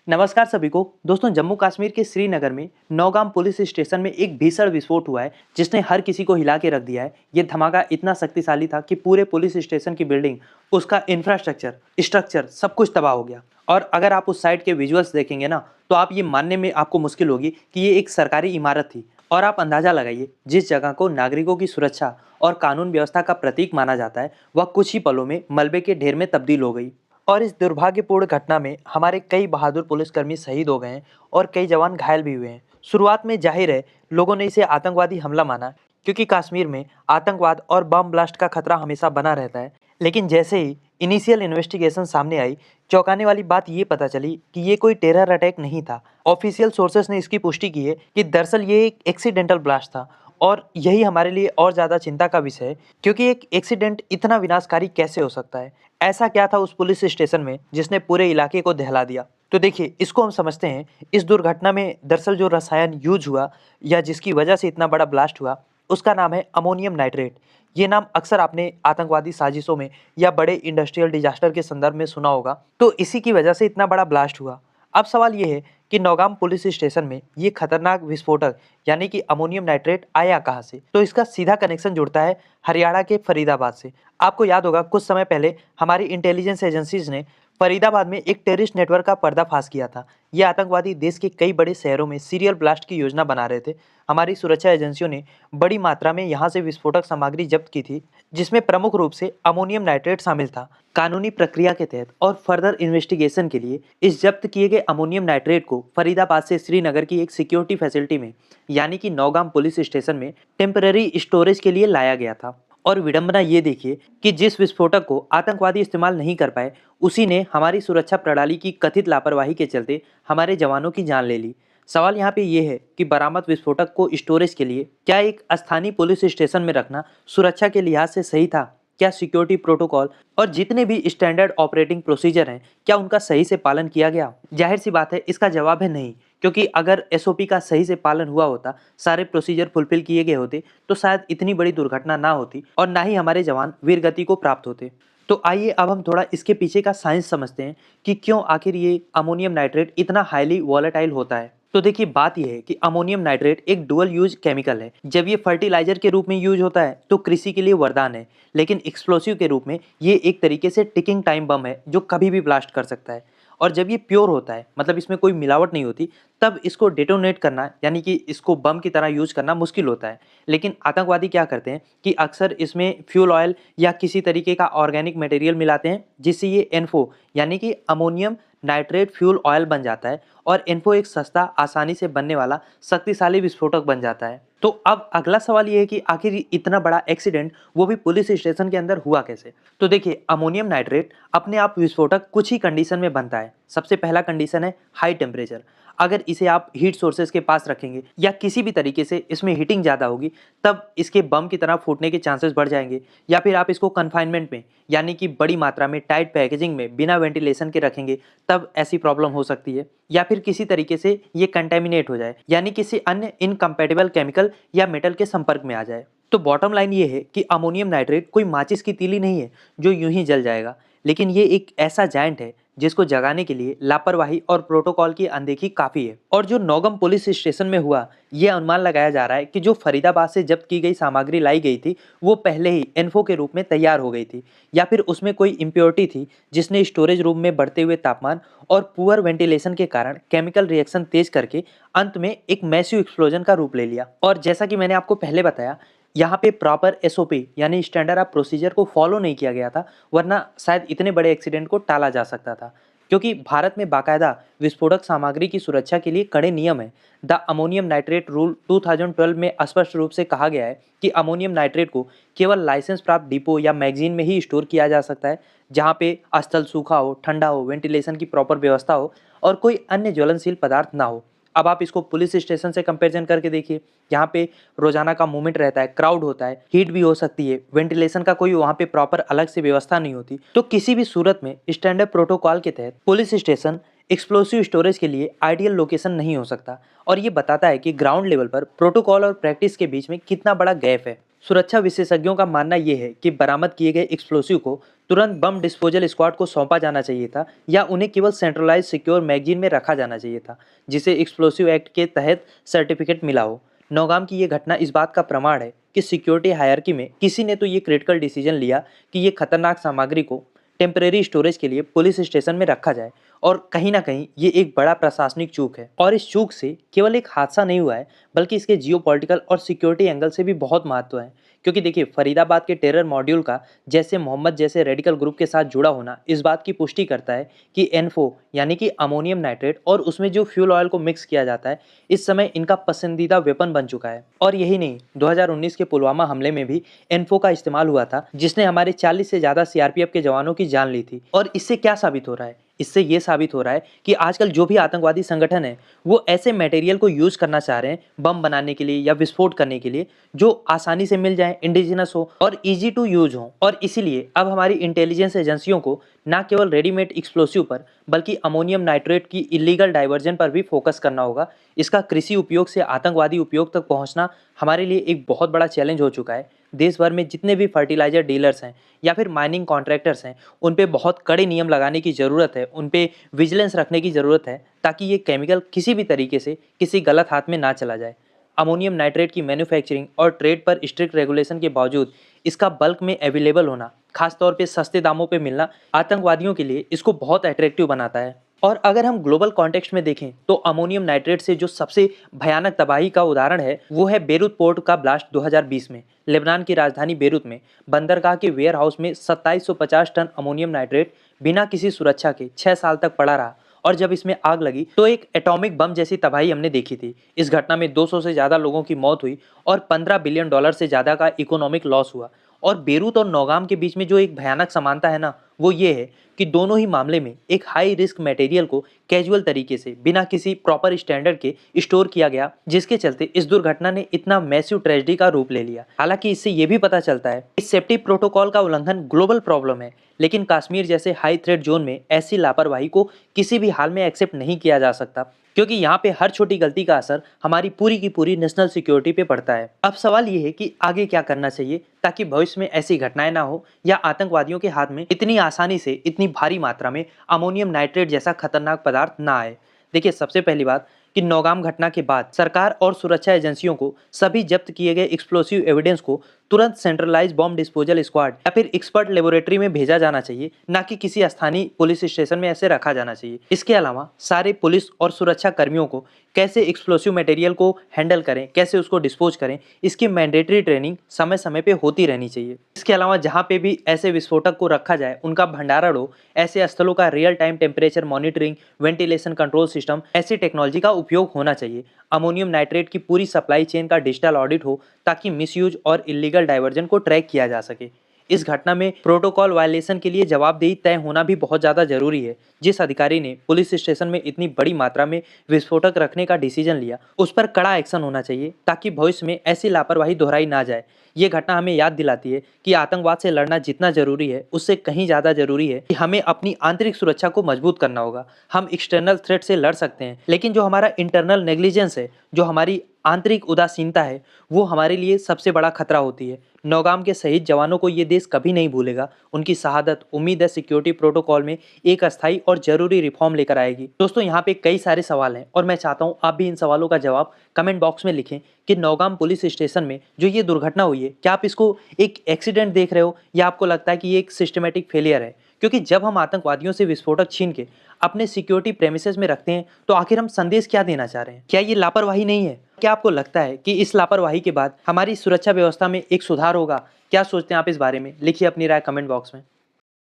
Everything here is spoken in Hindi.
नमस्कार सभी को। दोस्तों, जम्मू कश्मीर के श्रीनगर में नौगाम पुलिस स्टेशन में एक भीषण विस्फोट हुआ है जिसने हर किसी को हिला के रख दिया है। ये धमाका इतना शक्तिशाली था कि पूरे पुलिस स्टेशन की बिल्डिंग, उसका इंफ्रास्ट्रक्चर, स्ट्रक्चर सब कुछ तबाह हो गया। और अगर आप उस साइड के विजुअल्स देखेंगे ना, तो आप ये मानने में आपको मुश्किल होगी कि ये एक सरकारी इमारत थी। और आप अंदाजा लगाइए, जिस जगह को नागरिकों की सुरक्षा और कानून व्यवस्था का प्रतीक माना जाता है, वह कुछ ही पलों में मलबे के ढेर में तब्दील हो गई। और इस दुर्भाग्यपूर्ण घटना में हमारे कई बहादुर पुलिसकर्मी शहीद हो गए हैं और कई जवान घायल भी हुए हैं। शुरुआत में जाहिर है, लोगों ने इसे आतंकवादी हमला माना, क्योंकि कश्मीर में आतंकवाद और बम ब्लास्ट का खतरा हमेशा बना रहता है। लेकिन जैसे ही इनिशियल इन्वेस्टिगेशन सामने आई, चौंकाने वाली बात ये पता चली कि ये कोई टेरर अटैक नहीं था। ऑफिशियल सोर्सेस ने इसकी पुष्टि की है कि दरअसल ये एक एक्सीडेंटल ब्लास्ट था। और यही हमारे लिए और ज़्यादा चिंता का विषय है, क्योंकि एक एक्सीडेंट इतना विनाशकारी कैसे हो सकता है। ऐसा क्या था उस पुलिस स्टेशन में जिसने पूरे इलाके को दहला दिया? तो देखिए, इसको हम समझते हैं। इस दुर्घटना में दरअसल जो रसायन यूज हुआ या जिसकी वजह से इतना बड़ा ब्लास्ट हुआ, उसका नाम है अमोनियम नाइट्रेट। ये नाम अक्सर आपने आतंकवादी साजिशों में या बड़े इंडस्ट्रियल डिजास्टर के संदर्भ में सुना होगा। तो इसी की वजह से इतना बड़ा ब्लास्ट हुआ। अब सवाल ये है कि नौगाम पुलिस स्टेशन में ये खतरनाक विस्फोटक यानी कि अमोनियम नाइट्रेट आया कहाँ से? तो इसका सीधा कनेक्शन जुड़ता है हरियाणा के फरीदाबाद से। आपको याद होगा, कुछ समय पहले हमारी इंटेलिजेंस एजेंसीज ने फरीदाबाद में एक टेररिस्ट नेटवर्क का पर्दाफाश किया था। ये आतंकवादी देश के कई बड़े शहरों में सीरियल ब्लास्ट की योजना बना रहे थे। हमारी सुरक्षा एजेंसियों ने बड़ी मात्रा में यहाँ से विस्फोटक सामग्री जब्त की थी, जिसमें प्रमुख रूप से अमोनियम नाइट्रेट शामिल था। कानूनी प्रक्रिया के तहत और फर्दर इन्वेस्टिगेशन के लिए इस जब्त किए गए अमोनियम नाइट्रेट को फरीदाबाद से श्रीनगर की एक सिक्योरिटी फैसिलिटी में, यानी कि नौगाम पुलिस स्टेशन में टेम्पररी स्टोरेज के लिए लाया गया था। और विडंबना ये देखिए कि जिस विस्फोटक को आतंकवादी इस्तेमाल नहीं कर पाए, उसी ने हमारी सुरक्षा प्रणाली की कथित लापरवाही के चलते हमारे जवानों की जान ले ली। सवाल यहाँ पे ये है कि बरामद विस्फोटक को स्टोरेज के लिए क्या एक स्थानीय पुलिस स्टेशन में रखना सुरक्षा के लिहाज से सही था? क्या सिक्योरिटी प्रोटोकॉल और जितने भी स्टैंडर्ड ऑपरेटिंग प्रोसीजर हैं, क्या उनका सही से पालन किया गया? जाहिर सी बात है, इसका जवाब है नहीं। क्योंकि अगर एसओपी का सही से पालन हुआ होता, सारे प्रोसीजर फुलफिल किए गए होते, तो शायद इतनी बड़ी दुर्घटना ना होती और ना ही हमारे जवान वीरगति को प्राप्त होते। तो आइए अब हम थोड़ा इसके पीछे का साइंस समझते हैं कि क्यों आखिर ये अमोनियम नाइट्रेट इतना हाईली वॉलेटाइल होता है। तो देखिए, बात यह है कि अमोनियम नाइट्रेट एक डुअल यूज केमिकल है। जब ये फर्टिलाइजर के रूप में यूज होता है तो कृषि के लिए वरदान है, लेकिन एक्सप्लोसिव के रूप में ये एक तरीके से टिकिंग टाइम बम है जो कभी भी ब्लास्ट कर सकता है। और जब ये प्योर होता है, मतलब इसमें कोई मिलावट नहीं होती, तब इसको डेटोनेट करना यानी कि इसको बम की तरह यूज करना मुश्किल होता है। लेकिन आतंकवादी क्या करते हैं कि अक्सर इसमें फ्यूल ऑयल या किसी तरीके का ऑर्गेनिक मटेरियल मिलाते हैं, जिससे ये एनफो यानी कि अमोनियम नाइट्रेट फ्यूल ऑयल बन जाता है। और इनको एक सस्ता, आसानी से बनने वाला शक्तिशाली विस्फोटक बन जाता है। तो अब अगला सवाल ये है कि आखिर इतना बड़ा एक्सीडेंट, वो भी पुलिस स्टेशन के अंदर, हुआ कैसे? तो देखिए, अमोनियम नाइट्रेट अपने आप विस्फोटक कुछ ही कंडीशन में बनता है। सबसे पहला कंडीशन है हाई टेम्परेचर। अगर इसे आप हीट सोर्सेज के पास रखेंगे या किसी भी तरीके से इसमें हीटिंग ज़्यादा होगी, तब इसके बम की तरह फूटने के चांसेस बढ़ जाएंगे। या फिर आप इसको कन्फाइनमेंट में यानी कि बड़ी मात्रा में टाइट पैकेजिंग में बिना वेंटिलेशन के रखेंगे, तब ऐसी प्रॉब्लम हो सकती है। या फिर किसी तरीके से ये कंटेमिनेट हो जाए, यानी किसी अन्य इनकम्पैटिबल केमिकल या मेटल के संपर्क में आ जाए। तो बॉटम लाइन ये है कि अमोनियम नाइट्रेट कोई माचिस की तीली नहीं है जो यूं ही जल जाएगा, लेकिन ये एक ऐसा जायंट है जिसको जगाने के लिए लापरवाही और प्रोटोकॉल की अनदेखी काफी है। और जो नौगम पुलिस स्टेशन में हुआ, ये अनुमान लगाया जा रहा है कि जो फरीदाबाद से जब्त की गई सामग्री लाई गई थी, वो पहले ही इन्फो के रूप में तैयार हो गई थी, या फिर उसमें कोई इम्प्योरिटी थी जिसने स्टोरेज रूम में बढ़ते हुए तापमान और पुअर वेंटिलेशन के कारण केमिकल रिएक्शन तेज करके अंत में एक मैसिव एक्सप्लोजन का रूप ले लिया। और जैसा कि मैंने आपको पहले बताया, यहाँ पे प्रॉपर एसओपी यानी स्टैंडर्ड ऑफ प्रोसीजर को फॉलो नहीं किया गया था, वरना शायद इतने बड़े एक्सीडेंट को टाला जा सकता था। क्योंकि भारत में बाकायदा विस्फोटक सामग्री की सुरक्षा के लिए कड़े नियम हैं। द अमोनियम नाइट्रेट रूल 2012 में स्पष्ट रूप से कहा गया है कि अमोनियम नाइट्रेट को केवल लाइसेंस प्राप्त डिपो या मैगजीन में ही स्टोर किया जा सकता है, जहाँ पे स्थल सूखा हो, ठंडा हो, वेंटिलेशन की प्रॉपर व्यवस्था हो और कोई अन्य ज्वलनशील पदार्थ ना हो। अब आप इसको पुलिस स्टेशन से कंपैरिजन करके देखिए। यहाँ पे रोजाना का मूवमेंट रहता है, क्राउड होता है, हीट भी हो सकती है, वेंटिलेशन का कोई वहाँ पे प्रॉपर अलग से व्यवस्था नहीं होती। तो किसी भी सूरत में स्टैंडर्ड प्रोटोकॉल के तहत पुलिस स्टेशन एक्सप्लोसिव स्टोरेज के लिए आइडियल लोकेशन नहीं हो सकता। और ये बताता है कि ग्राउंड लेवल पर प्रोटोकॉल और प्रैक्टिस के बीच में कितना बड़ा गैप है। सुरक्षा विशेषज्ञों का मानना यह है कि बरामद किए गए एक्सप्लोसिव को तुरंत बम डिस्पोजल स्क्वाड को सौंपा जाना चाहिए था या उन्हें केवल सेंट्रलाइज सिक्योर मैगजीन में रखा जाना चाहिए था, जिसे एक्सप्लोसिव एक्ट के तहत सर्टिफिकेट मिला हो। नौगाम की ये घटना इस बात का प्रमाण है कि सिक्योरिटी हायरार्की में किसी ने तो ये क्रिटिकल डिसीजन लिया कि ये खतरनाक सामग्री को टेम्परेरी स्टोरेज के लिए पुलिस स्टेशन में रखा जाए, और कहीं ना कहीं ये एक बड़ा प्रशासनिक चूक है। और इस चूक से केवल एक हादसा नहीं हुआ है, बल्कि इसके जियोपॉलिटिकल और सिक्योरिटी एंगल से भी बहुत महत्व है। क्योंकि देखिए, फरीदाबाद के टेरर मॉड्यूल का जैसे मोहम्मद जैसे रेडिकल ग्रुप के साथ जुड़ा होना इस बात की पुष्टि करता है कि एनफो यानी कि अमोनियम नाइट्रेट और उसमें जो फ्यूल ऑयल को मिक्स किया जाता है, इस समय इनका पसंदीदा वेपन बन चुका है। और यही नहीं, 2019 के पुलवामा हमले में भी एनफो का इस्तेमाल हुआ था, जिसने हमारे 40 से ज़्यादा सीआरपीएफ के जवानों की जान ली थी। और इससे क्या साबित हो रहा है? इससे ये साबित हो रहा है कि आजकल जो भी आतंकवादी संगठन है, वो ऐसे मटेरियल को यूज करना चाह रहे हैं बम बनाने के लिए या विस्फोट करने के लिए, जो आसानी से मिल जाए, इंडिजिनस हो और इजी टू यूज हो। और इसीलिए अब हमारी इंटेलिजेंस एजेंसियों को न केवल रेडीमेड एक्सप्लोसिव पर, बल्कि अमोनियम नाइट्रेट की इलीगल डाइवर्जन पर भी फोकस करना होगा। इसका कृषि उपयोग से आतंकवादी उपयोग तक पहुंचना हमारे लिए एक बहुत बड़ा चैलेंज हो चुका है। देश भर में जितने भी फर्टिलाइजर डीलर्स हैं या फिर माइनिंग कॉन्ट्रैक्टर्स हैं, उन पे बहुत कड़े नियम लगाने की ज़रूरत है, उन पे विजिलेंस रखने की ज़रूरत है, ताकि ये केमिकल किसी भी तरीके से किसी गलत हाथ में ना चला जाए। अमोनियम नाइट्रेट की मैन्युफैक्चरिंग और ट्रेड पर स्ट्रिक्ट रेगुलेशन के बावजूद इसका बल्क में अवेलेबल होना, खासतौर पे सस्ते दामों पे मिलना, आतंकवादियों के लिए इसको बहुत अट्रैक्टिव बनाता है। और अगर हम ग्लोबल कॉन्टेक्स्ट में देखें तो अमोनियम नाइट्रेट से जो सबसे भयानक तबाही का उदाहरण है, वो है बेरूत पोर्ट का ब्लास्ट 2020 में। लेबनान की राजधानी बेरूत में बंदरगाह के वेयर हाउस में 2750 टन अमोनियम नाइट्रेट बिना किसी सुरक्षा के 6 साल तक पड़ा रहा, और जब इसमें आग लगी तो एक एटॉमिक बम जैसी तबाही हमने देखी थी। इस घटना में 200 से ज़्यादा लोगों की मौत हुई और $15 बिलियन से ज़्यादा का इकोनॉमिक लॉस हुआ। और बेरूत और नौगाम के बीच में जो एक भयानक समानता है ना, वो ये है कि दोनों ही मामले में एक हाई रिस्क मटेरियल को कैजुअल तरीके से बिना किसी प्रॉपर स्टैंडर्ड के स्टोर किया गया, जिसके चलते इस दुर्घटना ने इतना मैसिव ट्रेजेडी का रूप ले लिया। हालांकि इससे ये भी पता चलता है कि सेफ्टी प्रोटोकॉल का उल्लंघन ग्लोबल प्रॉब्लम है, लेकिन कश्मीर जैसे हाई थ्रेट जोन में ऐसी लापरवाही को किसी भी हाल में एक्सेप्ट नहीं किया जा सकता, क्योंकि यहाँ पे हर छोटी गलती का असर हमारी पूरी की पूरी नेशनल सिक्योरिटी पे पड़ता है। अब सवाल ये है कि आगे क्या करना चाहिए ताकि भविष्य में ऐसी घटनाएं ना हो या आतंकवादियों के हाथ में इतनी आसानी से इतनी भारी मात्रा में अमोनियम नाइट्रेट जैसा खतरनाक पदार्थ ना आए। देखिए, सबसे पहली बात कि नौगाम घटना के बाद सरकार और सुरक्षा एजेंसियों को सभी जब्त किए गए एक्सप्लोसिव एविडेंस को तुरंत सेंट्रलाइज बॉम्ब डिस्पोजल स्क्वाड या फिर एक्सपर्ट लेबोरेटरी में भेजा जाना चाहिए, ना कि किसी स्थानीय पुलिस स्टेशन में ऐसे रखा जाना चाहिए। इसके अलावा सारे पुलिस और सुरक्षा कर्मियों को कैसे एक्सप्लोसिव मटेरियल को हैंडल करें, कैसे उसको डिस्पोज करें, इसकी मैंडेटरी ट्रेनिंग समय समय पे होती रहनी चाहिए। इसके अलावा जहाँ पे भी ऐसे विस्फोटक को रखा जाए, उनका भंडारण हो, ऐसे स्थलों का real time temperature monitoring, ventilation control system, ऐसी टेक्नोलॉजी का उपयोग होना चाहिए। अमोनियम नाइट्रेट की पूरी सप्लाई चेन का डिजिटल ऑडिट हो, ताकि मिसयूज और इलीगल डाइवर्जन को ट्रैक किया जा सके। इस घटना में प्रोटोकॉल वायलेशन के लिए जवाबदेही तय होना भी बहुत ज़्यादा जरूरी है। जिस अधिकारी ने पुलिस स्टेशन में इतनी बड़ी मात्रा में विस्फोटक रखने का डिसीजन लिया, उस पर कड़ा एक्शन होना चाहिए, ताकि भविष्य में ऐसी लापरवाही दोहराई ना जाए। ये घटना हमें याद दिलाती है कि आतंकवाद से लड़ना जितना जरूरी है, उससे कहीं ज़्यादा जरूरी है कि हमें अपनी आंतरिक सुरक्षा को मजबूत करना होगा। हम एक्सटर्नल थ्रेट से लड़ सकते हैं, लेकिन जो हमारा इंटरनल नेग्लिजेंस है, जो हमारी आंतरिक उदासीनता है, वो हमारे लिए सबसे बड़ा खतरा होती है। नौगाम के शहीद जवानों को ये देश कभी नहीं भूलेगा। उनकी शहादत उम्मीद है सिक्योरिटी प्रोटोकॉल में एक अस्थायी और जरूरी रिफॉर्म लेकर आएगी। दोस्तों, यहाँ पे कई सारे सवाल हैं और मैं चाहता हूँ आप भी इन सवालों का जवाब कमेंट बॉक्स में लिखें कि नौगाम पुलिस स्टेशन में जो ये दुर्घटना हुई है, क्या आप इसको एक एक्सीडेंट देख रहे हो या आपको लगता है कि ये एक सिस्टमेटिक फेलियर है? क्योंकि जब हम आतंकवादियों से विस्फोटक छीन के अपने सिक्योरिटी प्रेमिसेस में रखते हैं, तो आखिर हम संदेश क्या देना चाह रहे हैं? क्या ये लापरवाही नहीं है? क्या आपको लगता है कि इस लापरवाही के बाद हमारी सुरक्षा व्यवस्था में एक सुधार होगा? क्या सोचते हैं आप इस बारे में? लिखिए अपनी राय कमेंट बॉक्स में।